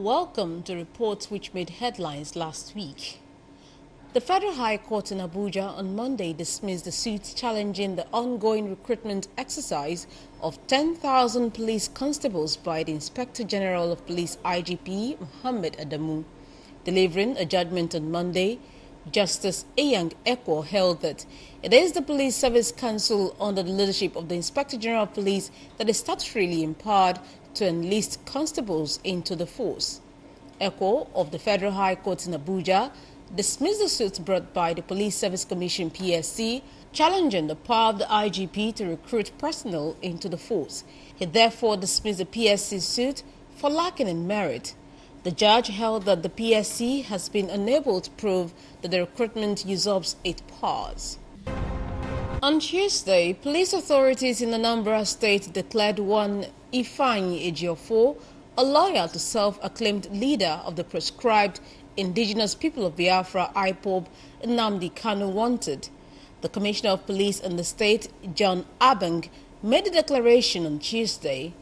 Welcome to reports which made headlines last week. The Federal High Court in Abuja on Monday dismissed the suit challenging the ongoing recruitment exercise of 10,000 police constables by the Inspector General of Police IGP Mohammed Adamu. Delivering a judgment on Monday, Justice Ejiofor held that it is the Police Service Council under the leadership of the Inspector General of Police that is statutorily empowered to enlist constables into the force. Ejiofor of the Federal High Court in Abuja dismissed the suit brought by the Police Service Commission (PSC), challenging the power of the IGP to recruit personnel into the force. He therefore dismissed the PSC suit for lacking in merit. The judge held that the PSC has been unable to prove that the recruitment usurps its powers. On Tuesday, police authorities in Anambra State declared one Ejiofor, a loyal to self-acclaimed leader of the proscribed indigenous people of Biafra IPOB, Nnamdi Kanu, wanted. The Commissioner of Police in the state, John Abeng, made the declaration on Tuesday.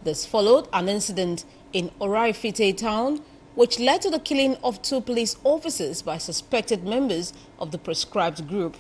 This followed an incident in Oraifite town, which led to the killing of 2 police officers by suspected members of the proscribed group.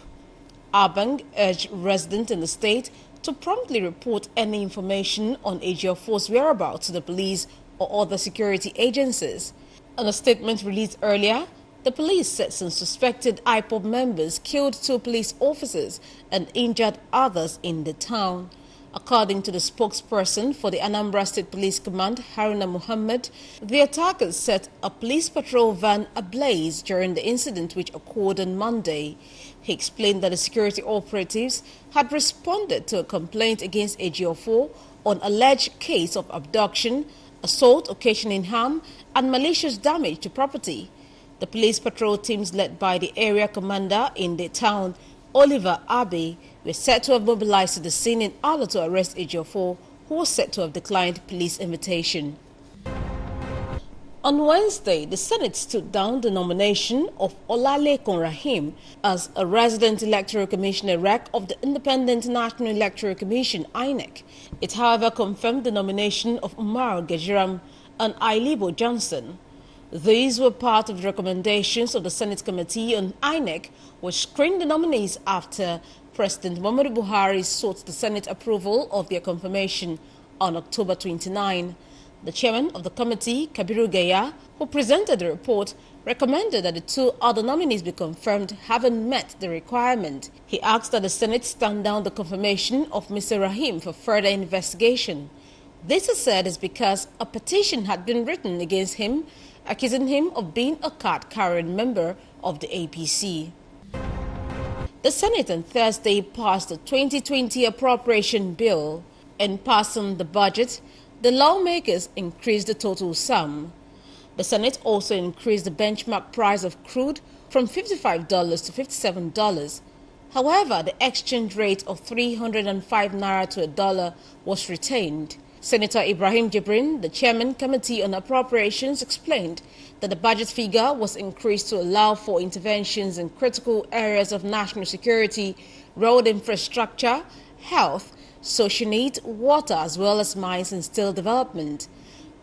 Abeng urged residents in the state to promptly report any information on Ejiofor's whereabouts to the police or other security agencies. In a statement released earlier, the police said some suspected IPOB members killed 2 police officers and injured others in the town. According to the spokesperson for the Anambra State Police Command, Haruna Muhammad, the attackers set a police patrol van ablaze during the incident which occurred on Monday. He explained that the security operatives had responded to a complaint against Ejiofor on alleged case of abduction, assault occasioning harm, and malicious damage to property. The police patrol teams led by the area commander in the town, Oliver Abe, were said to have mobilized to the scene in order to arrest Ejiofor, who was said to have declined police invitation. On Wednesday, the Senate stood down the nomination of Olalekan Rahim as a resident electoral commissioner-elect of the Independent National Electoral Commission (INEC). It, however, confirmed the nomination of Umar Gajiram and Ailibo Johnson. These were part of the recommendations of the Senate Committee on INEC, which screened the nominees after President Muhammadu Buhari sought the Senate approval of their confirmation on October 29. The chairman of the committee, Kabiru Gaya, who presented the report, recommended that the 2 other nominees be confirmed having met the requirement. He asked that the Senate stand down the confirmation of Mr. Rahim for further investigation. This, he said, is because a petition had been written against him, accusing him of being a card-carrying member of the APC. The Senate on Thursday passed the 2020 appropriation bill. In passing the budget, the lawmakers increased the total sum. The Senate also increased the benchmark price of crude from $55 to $57. However, the exchange rate of 305 naira to $1 was retained. Senator Ibrahim Jibrin, the chairman committee on appropriations, explained that the budget figure was increased to allow for interventions in critical areas of national security, road infrastructure, health, social need, water, as well as mines and steel development.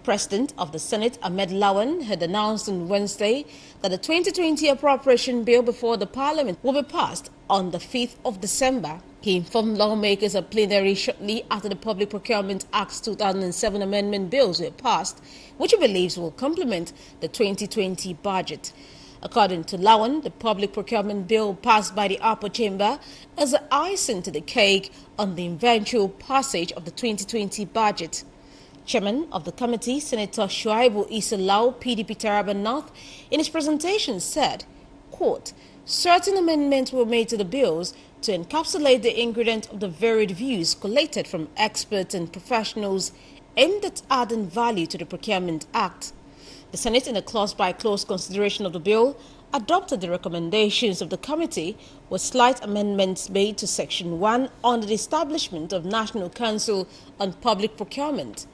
President of the Senate, Ahmed Lawan, had announced on Wednesday that the 2020 appropriation bill before the parliament will be passed on the 5th of December. He informed lawmakers at plenary shortly after the Public Procurement Act 2007 amendment bills were passed, which he believes will complement the 2020 budget. According to Lawan, the public procurement bill passed by the upper chamber is the icing to the cake on the eventual passage of the 2020 budget. Chairman of the committee, Senator Shuaibu Issa Lau, PDP Taraba North, in his presentation said, quote, certain amendments were made to the bills to encapsulate the ingredient of the varied views collated from experts and professionals aimed at adding value to the Procurement Act. The Senate, in a clause-by-clause consideration of the bill, adopted the recommendations of the committee with slight amendments made to Section 1 on the establishment of National Council on Public Procurement.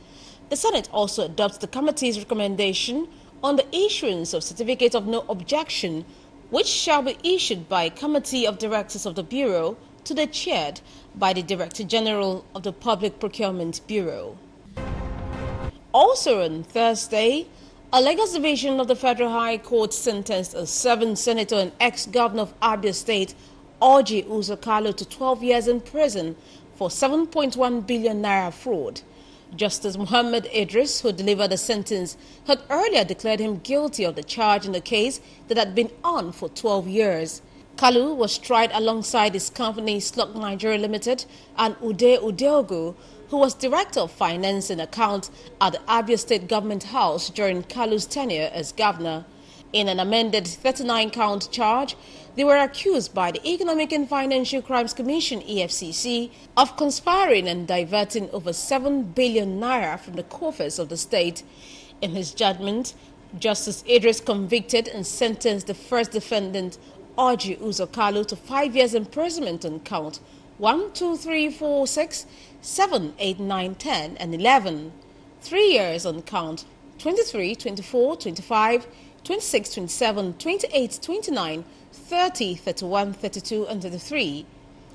The Senate also adopts the committee's recommendation on the issuance of Certificate of No Objection, which shall be issued by a committee of directors of the Bureau to be chaired by the Director General of the Public Procurement Bureau. Also on Thursday, A Lagos division of the Federal High Court sentenced a 7th senator and ex-governor of Abia State, Ejiofor, to 12 years in prison for 7.1 billion naira fraud. Justice Muhammad Idris, who delivered the sentence, had earlier declared him guilty of the charge in the case that had been on for 12 years. Kalu was tried alongside his company Slug Nigeria Limited and Ude Udeogu, who was Director of Finance and Account at the Abia State Government House during Kalu's tenure as governor. In an amended 39-count charge, they were accused by the Economic and Financial Crimes Commission (EFCC) of conspiring and diverting over 7 billion naira from the coffers of the state. In his judgment, Justice Idris convicted and sentenced the first defendant, Ejiofor, to 5 years imprisonment on count 1, 2, 3, 4, 6, 7, 8, 9, 10, and 11. 3 years on count 23, 24, 25, 26, 27, 28, 29, 30, 31, 32, and 33.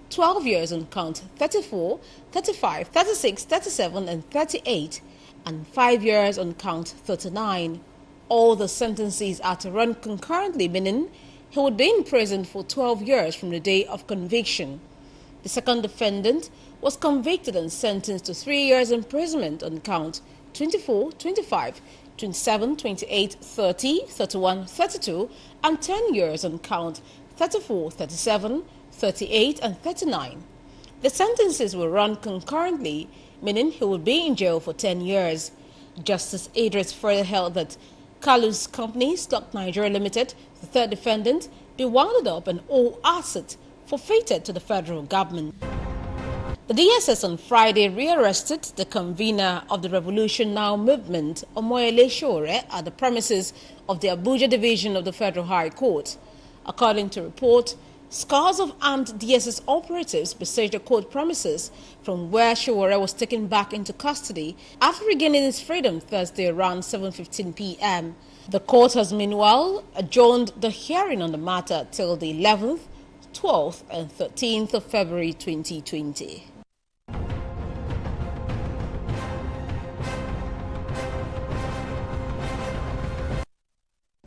12 years on count 34, 35, 36, 37, and 38, and 5 years on count 39. All the sentences are to run concurrently, meaning he would be in prison for 12 years from the day of conviction. The second defendant was convicted and sentenced to 3 years imprisonment on count 24, 25, 27, 28, 30, 31, 32, and 10 years on count 34, 37, 38, and 39. The sentences will run concurrently, meaning he will be in jail for 10 years. Justice Idris further held that Kalu's company, Slug Nigeria Limited, the third defendant, be wound up and all assets forfeited to the federal government. The DSS on Friday rearrested the convener of the Revolution Now movement, Ejiofor, at the premises of the Abuja division of the Federal High Court. According to report, scores of armed DSS operatives besieged the court premises from where Ejiofor was taken back into custody after regaining his freedom Thursday around 7:15 p.m. The court has meanwhile adjourned the hearing on the matter till the 11th, 12th and 13th of February 2020.